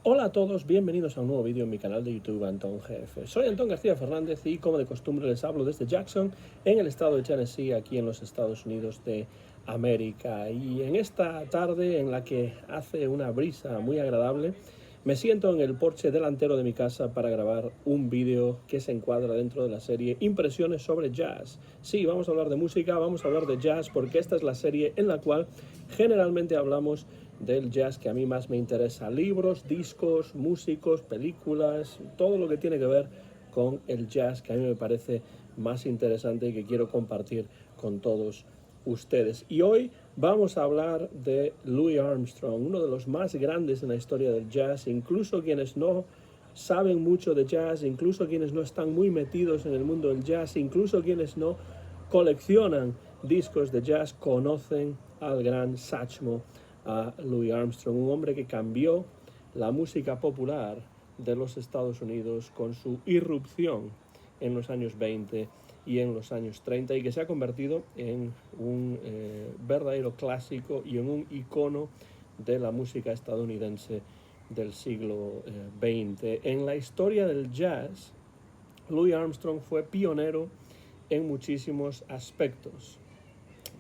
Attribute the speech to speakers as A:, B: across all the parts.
A: Hola a todos, bienvenidos a un nuevo vídeo en mi canal de YouTube Antón GF. Soy Antón García Fernández y como de costumbre les hablo desde Jackson, en el estado de Tennessee, aquí en los Estados Unidos de América. Y en esta tarde en la que hace una brisa muy agradable, me siento en el porche delantero de mi casa para grabar un vídeo que se encuadra dentro de la serie Impresiones sobre Jazz. Sí, vamos a hablar de música, vamos a hablar de jazz, porque esta es la serie en la cual generalmente hablamos del jazz que a mí más me interesa. Libros, discos, músicos, películas, todo lo que tiene que ver con el jazz que a mí me parece más interesante y que quiero compartir con todos ustedes. Y hoy vamos a hablar de Louis Armstrong, uno de los más grandes en la historia del jazz. Incluso quienes no saben mucho de jazz, incluso quienes no están muy metidos en el mundo del jazz, incluso quienes no coleccionan discos de jazz, conocen al gran Satchmo, a Louis Armstrong, un hombre que cambió la música popular de los Estados Unidos con su irrupción en los años 20 y en los años 30 y que se ha convertido en un verdadero clásico y en un icono de la música estadounidense del siglo XX. En la historia del jazz, Louis Armstrong fue pionero en muchísimos aspectos.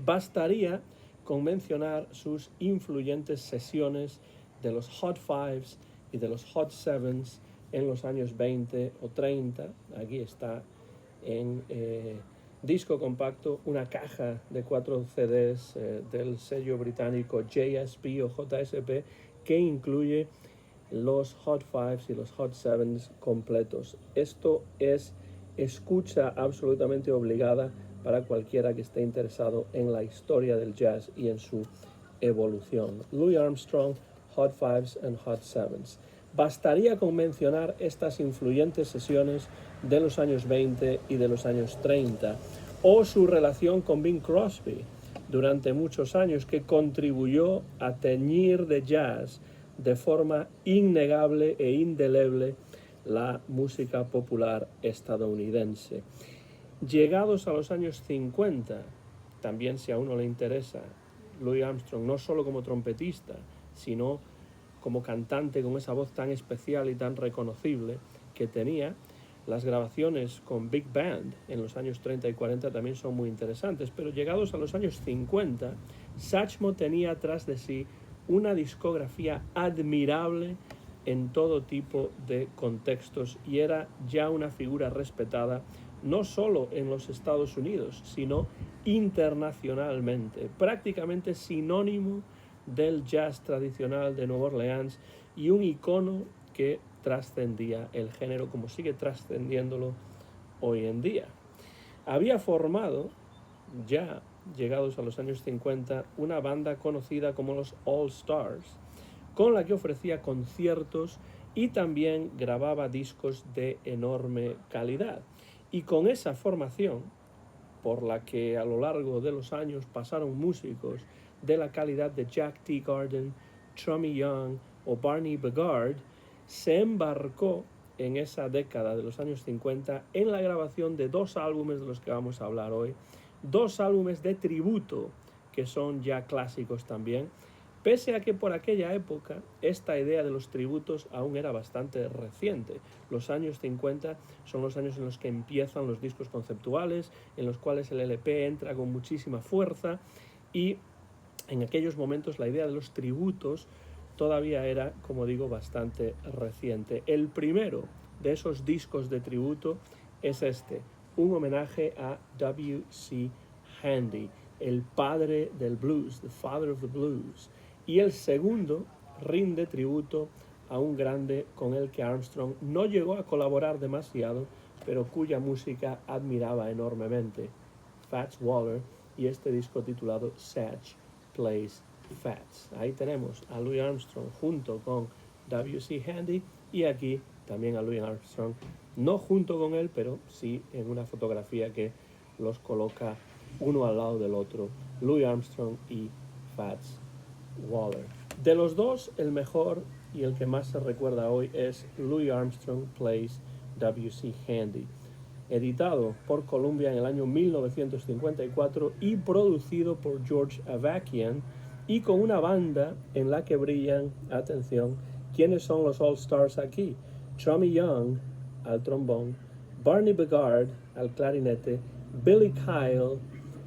A: Bastaría con mencionar sus influyentes sesiones de los Hot Fives y de los Hot Sevens en los años 20 o 30. Aquí está en disco compacto una caja de 4 CDs del sello británico JSP o JSP que incluye los Hot Fives y los Hot Sevens completos. Esto es escucha absolutamente obligada para cualquiera que esté interesado en la historia del jazz y en su evolución. Louis Armstrong, Hot Fives and Hot Sevens. Bastaría con mencionar estas influyentes sesiones de los años 20 y de los años 30, o su relación con Bing Crosby durante muchos años, que contribuyó a teñir de jazz de forma innegable e indeleble la música popular estadounidense. Llegados a los años 50, también si a uno le interesa, Louis Armstrong no solo como trompetista, sino como cantante con esa voz tan especial y tan reconocible que tenía, las grabaciones con Big Band en los años 30 y 40 también son muy interesantes, pero llegados a los años 50, Satchmo tenía atrás de sí una discografía admirable en todo tipo de contextos y era ya una figura respetada no solo en los Estados Unidos, sino internacionalmente, prácticamente sinónimo del jazz tradicional de Nueva Orleans y un icono que trascendía el género como sigue trascendiéndolo hoy en día. Había formado, ya llegados a los años 50, una banda conocida como los All Stars, con la que ofrecía conciertos y también grababa discos de enorme calidad. Y con esa formación, por la que a lo largo de los años pasaron músicos de la calidad de Jack Teagarden, Trummy Young o Barney Bigard, se embarcó en esa década de los años 50 en la grabación de 2 álbumes de los que vamos a hablar hoy, 2 álbumes de tributo que son ya clásicos también, pese a que por aquella época esta idea de los tributos aún era bastante reciente. Los años 50 son los años en los que empiezan los discos conceptuales, en los cuales el LP entra con muchísima fuerza, y en aquellos momentos la idea de los tributos todavía era, como digo, bastante reciente. El primero de esos discos de tributo es este, un homenaje a W.C. Handy, el padre del blues, the father of the blues. Y el segundo rinde tributo a un grande con el que Armstrong no llegó a colaborar demasiado, pero cuya música admiraba enormemente, Fats Waller, y este disco titulado Satch Plays Fats. Ahí tenemos a Louis Armstrong junto con W.C. Handy, y aquí también a Louis Armstrong, no junto con él, pero sí en una fotografía que los coloca uno al lado del otro, Louis Armstrong y Fats Waller. De los dos, el mejor y el que más se recuerda hoy es Louis Armstrong Plays W.C. Handy, editado por Columbia en el año 1954 y producido por George Avakian, y con una banda en la que brillan, atención, ¿Quiénes son los All Stars aquí? Tommy Young al trombón, Barney Bigard al clarinete, Billy Kyle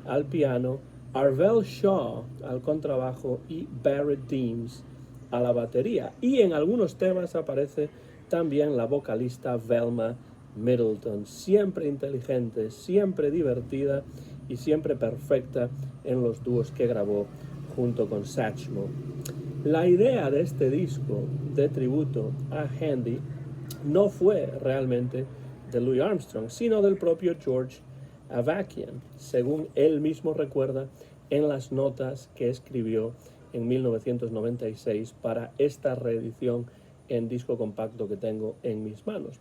A: al piano, Arvell Shaw al contrabajo y Barrett Deems a la batería. Y en algunos temas aparece también la vocalista Velma Middleton, siempre inteligente, siempre divertida y siempre perfecta en los dúos que grabó junto con Satchmo. La idea de este disco de tributo a Handy no fue realmente de Louis Armstrong, sino del propio George Avakian, según él mismo recuerda en las notas que escribió en 1996 para esta reedición en disco compacto que tengo en mis manos.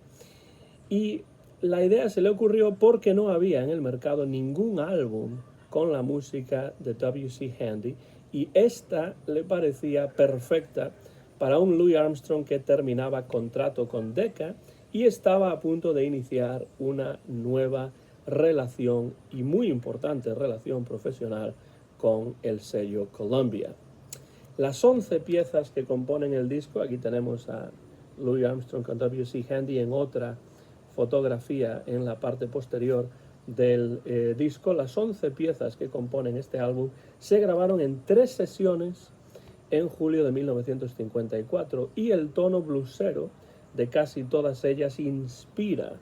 A: Y la idea se le ocurrió porque no había en el mercado ningún álbum con la música de W.C. Handy, y esta le parecía perfecta para un Louis Armstrong que terminaba contrato con Decca y estaba a punto de iniciar una nueva relación, y muy importante relación profesional, con el sello Columbia. Las 11 piezas que componen el disco, aquí tenemos a Louis Armstrong con W.C. Handy en otra fotografía en la parte posterior del disco. Las 11 piezas que componen este álbum se grabaron en 3 sesiones en julio de 1954, y el tono bluesero de casi todas ellas inspira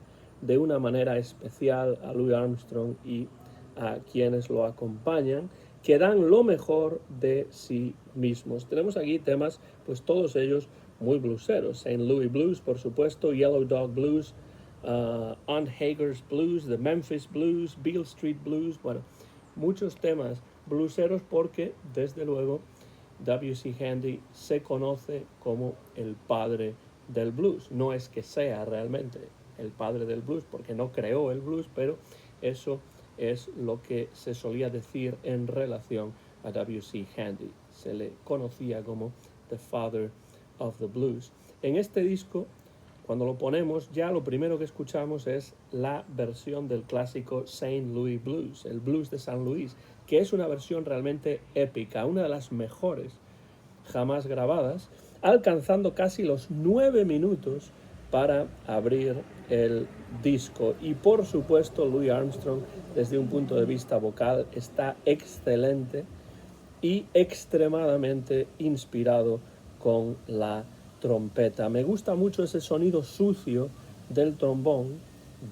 A: de una manera especial a Louis Armstrong y a quienes lo acompañan, que dan lo mejor de sí mismos. Tenemos aquí temas, pues todos ellos muy blueseros. St. Louis Blues, por supuesto, Yellow Dog Blues, On Hager's Blues, The Memphis Blues, Beale Street Blues, bueno, muchos temas blueseros porque, desde luego, W.C. Handy se conoce como el padre del blues. No es que sea realmente el padre del blues, porque no creó el blues, pero eso es lo que se solía decir en relación a W.C. Handy. Se le conocía como the father of the blues. En este disco, cuando lo ponemos, ya lo primero que escuchamos es la versión del clásico St. Louis Blues, el blues de San Luis, que es una versión realmente épica, una de las mejores jamás grabadas, alcanzando casi los 9 minutos para abrir el disco. Y por supuesto, Louis Armstrong, desde un punto de vista vocal, está excelente y extremadamente inspirado con la trompeta. Me gusta mucho ese sonido sucio del trombón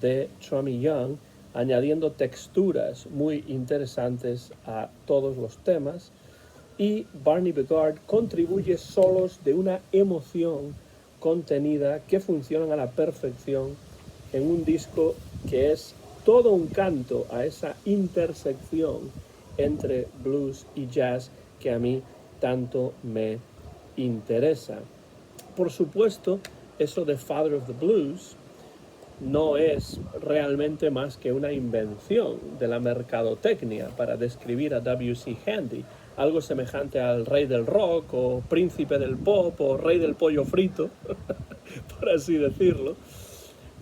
A: de Tommy Young, añadiendo texturas muy interesantes a todos los temas, y Barney Bigard contribuye solos de una emoción contenida que funcionan a la perfección en un disco que es todo un canto a esa intersección entre blues y jazz que a mí tanto me interesa. Por supuesto, eso de Father of the Blues no es realmente más que una invención de la mercadotecnia para describir a W.C. Handy, algo semejante al rey del rock o príncipe del pop o rey del pollo frito, por así decirlo.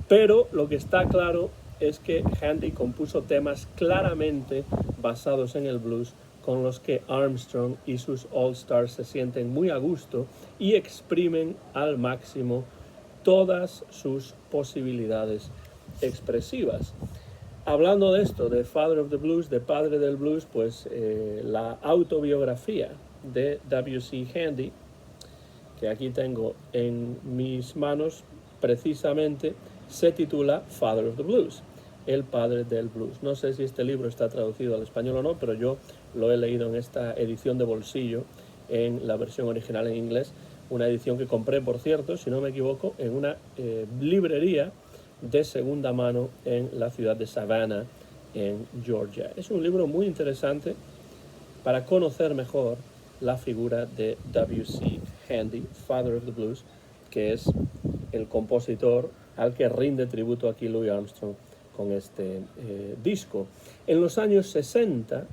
A: Pero lo que está claro es que Handy compuso temas claramente basados en el blues, con los que Armstrong y sus All Stars se sienten muy a gusto y exprimen al máximo todas sus posibilidades expresivas. Hablando de esto, de Father of the Blues, de Padre del Blues, pues la autobiografía de W.C. Handy, que aquí tengo en mis manos, precisamente se titula Father of the Blues, el padre del blues. No sé si este libro está traducido al español o no, pero yo lo he leído en esta edición de bolsillo, en la versión original en inglés, una edición que compré, por cierto, si no me equivoco, en una librería de segunda mano en la ciudad de Savannah, en Georgia. Es un libro muy interesante para conocer mejor la figura de W.C. Handy, Father of the Blues, que es el compositor al que rinde tributo aquí Louis Armstrong con este disco. En los años 60,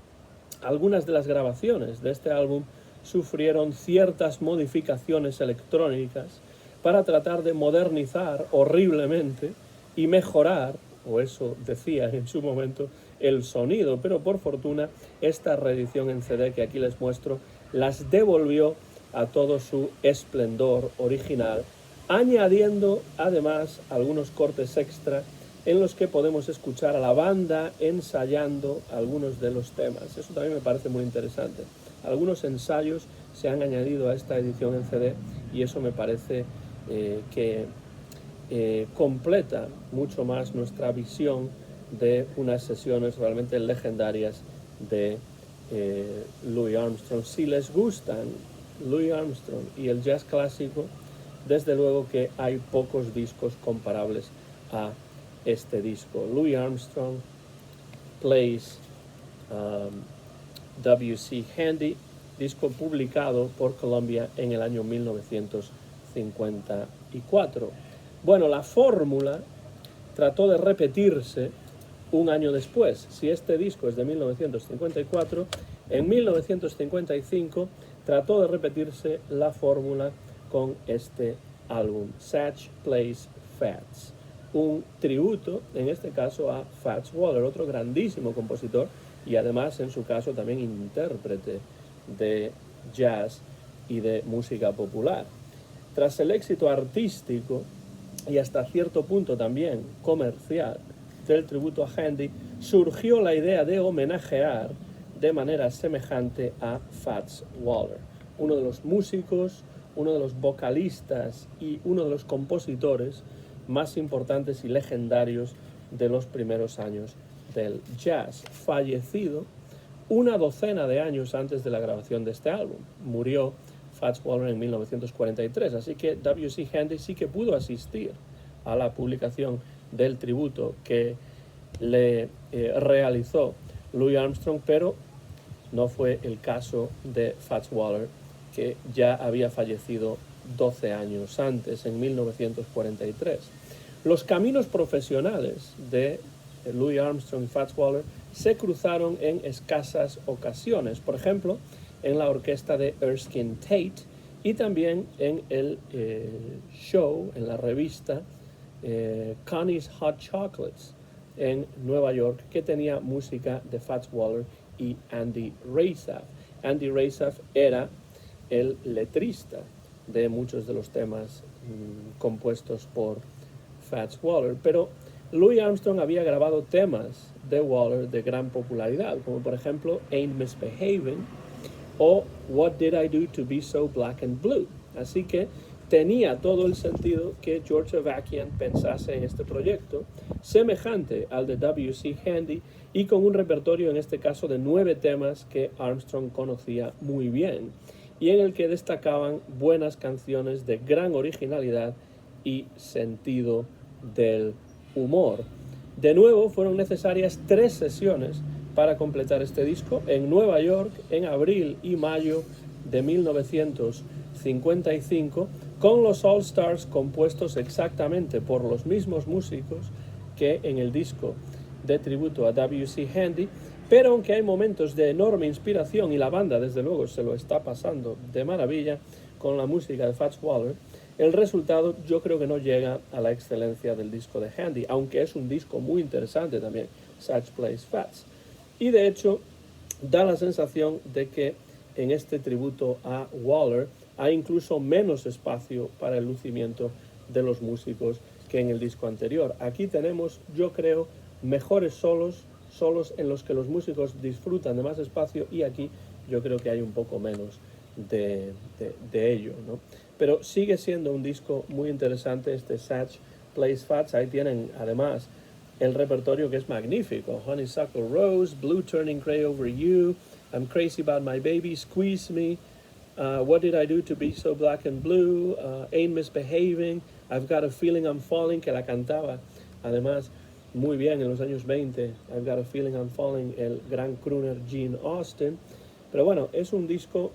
A: algunas de las grabaciones de este álbum sufrieron ciertas modificaciones electrónicas para tratar de modernizar horriblemente y mejorar, o eso decían en su momento, el sonido, pero por fortuna esta reedición en CD que aquí les muestro las devolvió a todo su esplendor original, añadiendo además algunos cortes extra en los que podemos escuchar a la banda ensayando algunos de los temas. Eso también me parece muy interesante. Algunos ensayos se han añadido a esta edición en CD y eso me parece que completa mucho más nuestra visión de unas sesiones realmente legendarias de Louis Armstrong. Si les gustan Louis Armstrong y el jazz clásico, desde luego que hay pocos discos comparables a este disco. Louis Armstrong Plays W.C. Handy, disco publicado por Columbia en el año 1954. Bueno, la fórmula trató de repetirse un año después. Si este disco es de 1954, en 1955 trató de repetirse la fórmula con este álbum, Satch Plays Fats, un tributo, en este caso a Fats Waller, otro grandísimo compositor y además en su caso también intérprete de jazz y de música popular. Tras el éxito artístico y hasta cierto punto también comercial del tributo a Handy, surgió la idea de homenajear de manera semejante a Fats Waller, uno de los músicos, uno de los vocalistas y uno de los compositores más importantes y legendarios de los primeros años del jazz, fallecido una docena de años antes de la grabación de este álbum. Murió Fats Waller en 1943, así que W.C. Handy sí que pudo asistir a la publicación del tributo que le realizó Louis Armstrong, pero no fue el caso de Fats Waller, que ya había fallecido 12 años antes, en 1943. Los caminos profesionales de Louis Armstrong y Fats Waller se cruzaron en escasas ocasiones, por ejemplo, en la orquesta de Erskine Tate y también en el show, en la revista Connie's Hot Chocolates en Nueva York, que tenía música de Fats Waller y Andy Reisaf. Andy Reisaf era el letrista de muchos de los temas compuestos por Fats Waller, pero Louis Armstrong había grabado temas de Waller de gran popularidad, como por ejemplo Ain't Misbehaving o What Did I Do to Be So Black and Blue. Así que tenía todo el sentido que George Avakian pensase en este proyecto, semejante al de W.C. Handy y con un repertorio en este caso de 9 temas que Armstrong conocía muy bien y en el que destacaban buenas canciones de gran originalidad y sentido del humor. De nuevo, fueron necesarias 3 sesiones para completar este disco en Nueva York en abril y mayo de 1955, con los All Stars compuestos exactamente por los mismos músicos que en el disco de tributo a W.C. Handy, pero aunque hay momentos de enorme inspiración y la banda desde luego se lo está pasando de maravilla con la música de Fats Waller, el resultado yo creo que no llega a la excelencia del disco de Handy, aunque es un disco muy interesante también, Satch Plays Fats. Y de hecho da la sensación de que en este tributo a Waller hay incluso menos espacio para el lucimiento de los músicos que en el disco anterior. Aquí tenemos, yo creo, mejores solos en los que los músicos disfrutan de más espacio, y aquí yo creo que hay un poco menos de ello, ¿no? Pero sigue siendo un disco muy interesante este Satch Plays Fats. Ahí tienen además el repertorio que es magnífico: Honeysuckle Rose, Blue Turning Gray Over You, I'm Crazy About My Baby, Squeeze Me, What Did I Do to Be So Black and Blue, Ain't Misbehaving, I've Got a Feeling I'm Falling, que la cantaba además muy bien en los años 20, I've Got a Feeling I'm Falling, el gran crooner Gene Austin. Pero bueno, es un disco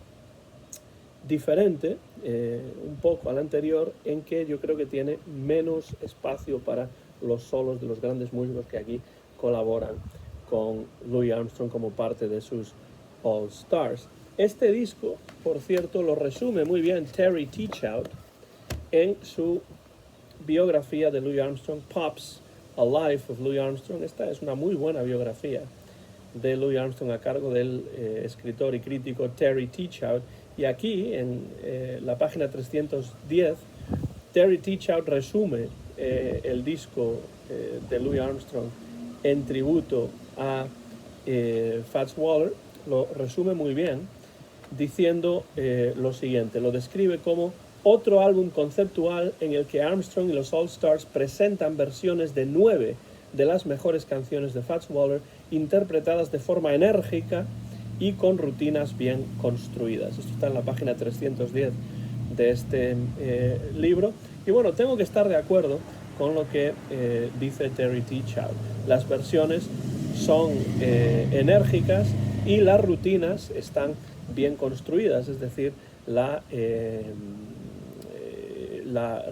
A: diferente un poco al anterior, en que yo creo que tiene menos espacio para los solos de los grandes músicos que aquí colaboran con Louis Armstrong como parte de sus All Stars. Este disco, por cierto, lo resume muy bien Terry Teachout en su biografía de Louis Armstrong, Pops, A Life of Louis Armstrong. Esta es una muy buena biografía de Louis Armstrong a cargo del escritor y crítico Terry Teachout, Y aquí, en la página 310, Terry Teachout resume el disco de Louis Armstrong en tributo a Fats Waller. Lo resume muy bien diciendo lo siguiente, lo describe como otro álbum conceptual en el que Armstrong y los All Stars presentan versiones de 9 de las mejores canciones de Fats Waller, interpretadas de forma enérgica y con rutinas bien construidas. Esto está en la página 310 de este libro. Y bueno, tengo que estar de acuerdo con lo que dice Terry Teachout. Las versiones son enérgicas y las rutinas están bien construidas, es decir, la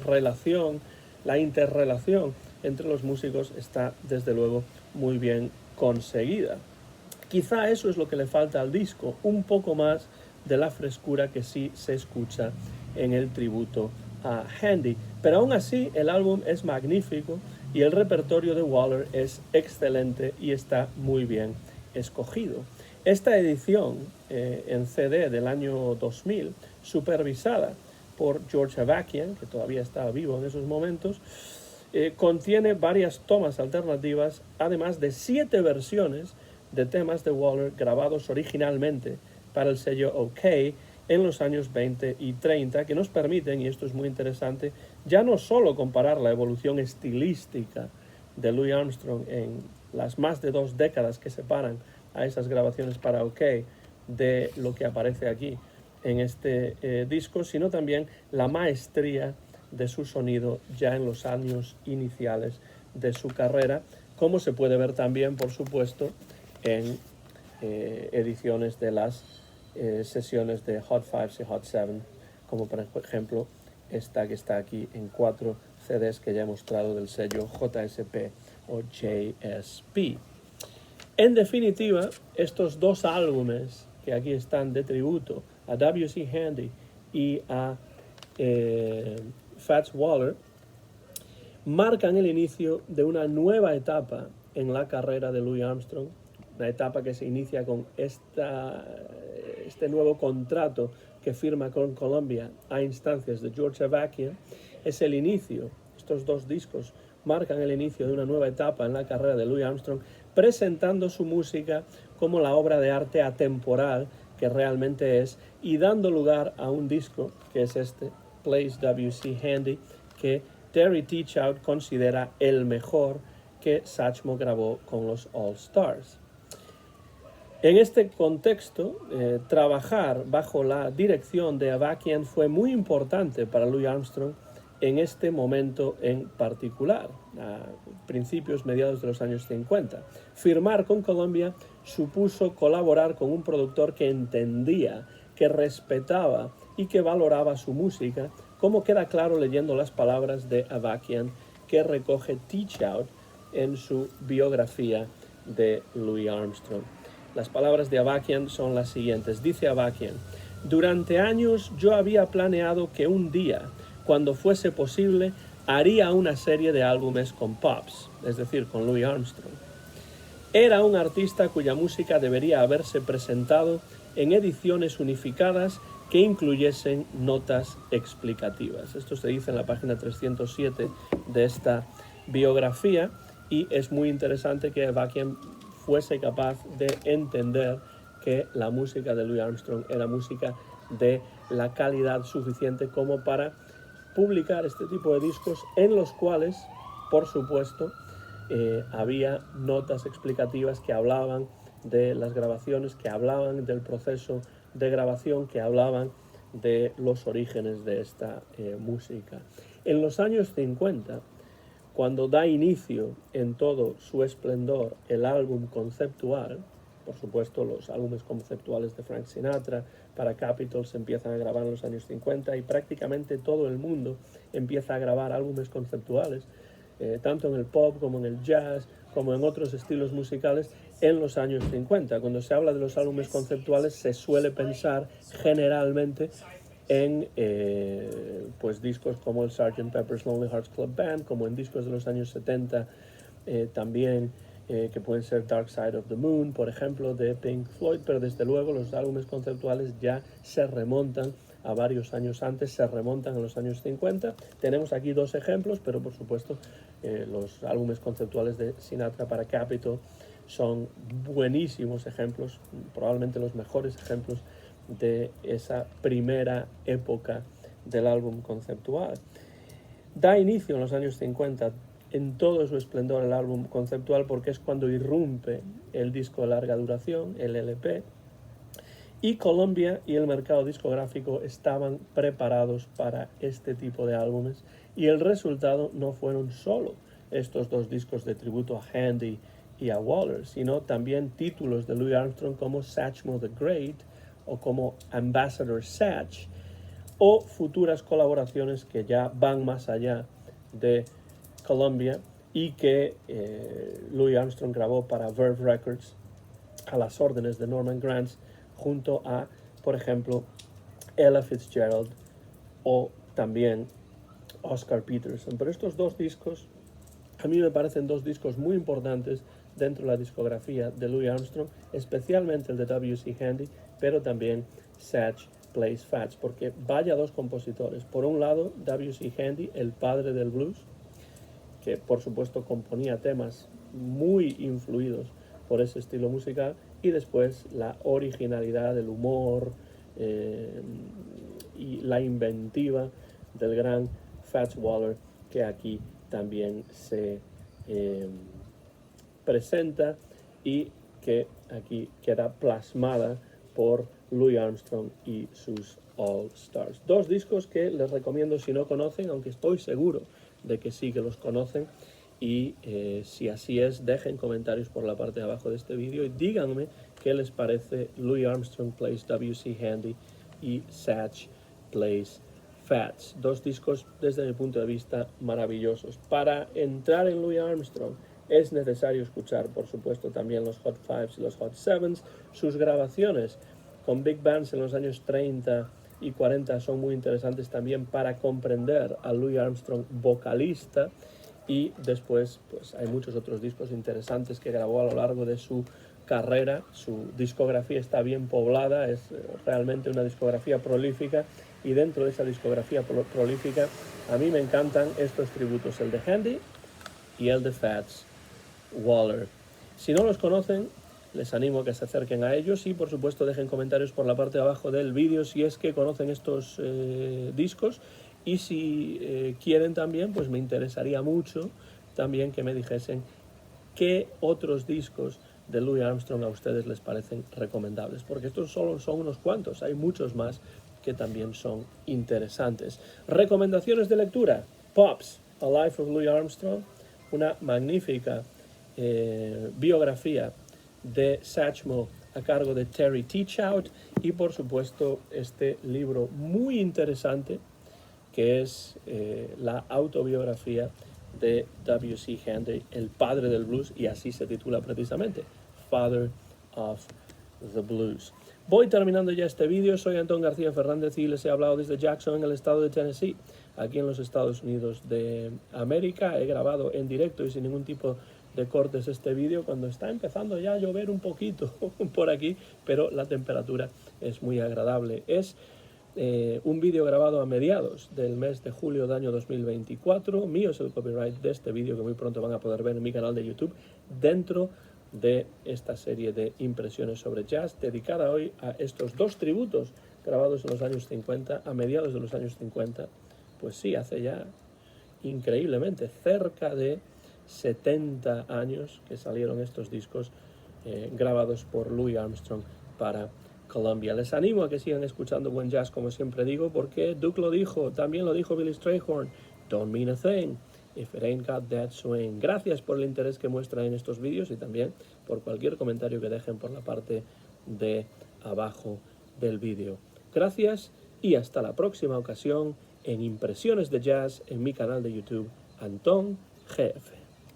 A: relación, la interrelación entre los músicos está desde luego muy bien conseguida. Quizá eso es lo que le falta al disco, un poco más de la frescura que sí se escucha en el tributo a Handy, pero aún así el álbum es magnífico y el repertorio de Waller es excelente y está muy bien escogido. Esta edición en CD del año 2000, supervisada por George Avakian, que todavía estaba vivo en esos momentos, contiene varias tomas alternativas, además de 7 versiones de temas de Waller grabados originalmente para el sello OK en los años 20 y 30, que nos permiten, y esto es muy interesante, ya no solo comparar la evolución estilística de Louis Armstrong en las más de 2 décadas que separan a esas grabaciones para OK de lo que aparece aquí en este disco, sino también la maestría de su sonido ya en los años iniciales de su carrera, como se puede ver también, por supuesto, en ediciones de las sesiones de Hot 5 y Hot 7, como por ejemplo esta que está aquí en 4 CDs que ya he mostrado del sello JSP o JSP. En definitiva, estos 2 álbumes que aquí están de tributo a W.C. Handy y a Fats Waller marcan el inicio de una nueva etapa en la carrera de Louis Armstrong, una etapa que se inicia con este nuevo contrato que firma con Columbia a instancias de George Avakian. Es el inicio, estos 2 discos marcan el inicio de una nueva etapa en la carrera de Louis Armstrong, presentando su música como la obra de arte atemporal que realmente es, y dando lugar a un disco que es este, Plays W.C. Handy, que Terry Teachout considera el mejor que Satchmo grabó con los All Stars. En este contexto, trabajar bajo la dirección de Avakian fue muy importante para Louis Armstrong en este momento en particular, a principios, mediados de los años 50. Firmar con Columbia supuso colaborar con un productor que entendía, que respetaba y que valoraba su música, como queda claro leyendo las palabras de Avakian que recoge Teachout en su biografía de Louis Armstrong. Las palabras de Avakian son las siguientes. Dice Avakian: durante años yo había planeado que un día, cuando fuese posible, haría una serie de álbumes con Pops, es decir, con Louis Armstrong. Era un artista cuya música debería haberse presentado en ediciones unificadas que incluyesen notas explicativas. Esto se dice en la página 307 de esta biografía, y es muy interesante que Avakian fuese capaz de entender que la música de Louis Armstrong era música de la calidad suficiente como para publicar este tipo de discos en los cuales, por supuesto, había notas explicativas que hablaban de las grabaciones, que hablaban del proceso de grabación, que hablaban de los orígenes de esta música. En los años 50, cuando da inicio en todo su esplendor el álbum conceptual, por supuesto los álbumes conceptuales de Frank Sinatra para Capitol se empiezan a grabar en los años 50 y prácticamente todo el mundo empieza a grabar álbumes conceptuales, tanto en el pop como en el jazz, como en otros estilos musicales en los años 50. Cuando se habla de los álbumes conceptuales se suele pensar generalmente en pues discos como el Sgt. Pepper's Lonely Hearts Club Band, como en discos de los años 70 también que pueden ser Dark Side of the Moon, por ejemplo, de Pink Floyd, pero desde luego los álbumes conceptuales ya se remontan a varios años antes, se remontan a los años 50. Tenemos aquí dos ejemplos, pero por supuesto los álbumes conceptuales de Sinatra para Capitol son buenísimos ejemplos, probablemente los mejores ejemplos de esa primera época del álbum conceptual. Da inicio en los años 50 en todo su esplendor el álbum conceptual, porque es cuando irrumpe el disco de larga duración, el LP, y Columbia y el mercado discográfico estaban preparados para este tipo de álbumes, y el resultado no fueron solo estos dos discos de tributo a Handy y a Waller, sino también títulos de Louis Armstrong como Satchmo the Great o como Ambassador Satch, o futuras colaboraciones que ya van más allá de Columbia y que Louis Armstrong grabó para Verve Records a las órdenes de Norman Granz, junto a, por ejemplo, Ella Fitzgerald o también Oscar Peterson. Pero estos dos discos a mí me parecen dos discos muy importantes dentro de la discografía de Louis Armstrong, especialmente el de W.C. Handy, pero también Satch Plays Fats, porque vaya dos compositores. Por un lado, W.C. Handy, el padre del blues, que por supuesto componía temas muy influidos por ese estilo musical, y después la originalidad, el humor y la inventiva del gran Fats Waller, que aquí también se presenta y que aquí queda plasmada por Louis Armstrong y sus All Stars. Dos discos que les recomiendo si no conocen, aunque estoy seguro de que sí que los conocen, y si así es, dejen comentarios por la parte de abajo de este vídeo y díganme qué les parece Louis Armstrong Plays W.C. Handy y Satch Plays Fats. Dos discos desde mi punto de vista maravillosos. Para entrar en Louis Armstrong es necesario escuchar, por supuesto, también los Hot Fives y los Hot Sevens. Sus grabaciones con big bands en los años 30 y 40 son muy interesantes también para comprender a Louis Armstrong vocalista, y después pues hay muchos otros discos interesantes que grabó a lo largo de su carrera. Su discografía está bien poblada, es realmente una discografía prolífica, y dentro de esa discografía prolífica a mí me encantan estos tributos, el de Handy y el de Fats Waller. Si no los conocen, les animo a que se acerquen a ellos, y por supuesto dejen comentarios por la parte de abajo del vídeo si es que conocen estos discos, y si quieren también, pues me interesaría mucho también que me dijesen qué otros discos de Louis Armstrong a ustedes les parecen recomendables, porque estos solo son unos cuantos, hay muchos más que también son interesantes. Recomendaciones de lectura: Pops, A Life of Louis Armstrong, una magnífica biografía de Satchmo a cargo de Terry Teachout, y por supuesto este libro muy interesante que es la autobiografía de W.C. Handy, el padre del blues, y así se titula precisamente, Father of the Blues. Voy terminando ya este vídeo. Soy Antón García Fernández y les he hablado desde Jackson, en el estado de Tennessee, aquí en los Estados Unidos de América. He grabado en directo y sin ningún tipo de cortes este vídeo cuando está empezando ya a llover un poquito por aquí, pero la temperatura es muy agradable. Es un vídeo grabado a mediados del mes de julio del año 2024. Mío es el copyright de este vídeo, que muy pronto van a poder ver en mi canal de YouTube, dentro de esta serie de impresiones sobre jazz, dedicada hoy a estos dos tributos grabados en los años 50, a mediados de los años 50. Pues sí, hace ya increíblemente cerca de 70 años que salieron estos discos grabados por Louis Armstrong para Columbia. Les animo a que sigan escuchando buen jazz, como siempre digo, porque Duke lo dijo, también lo dijo Billy Strayhorn: don't mean a thing if it ain't got that swing. Gracias por el interés que muestran en estos vídeos, y también por cualquier comentario que dejen por la parte de abajo del vídeo. Gracias y hasta la próxima ocasión en Impresiones de Jazz en mi canal de YouTube, Antón GF.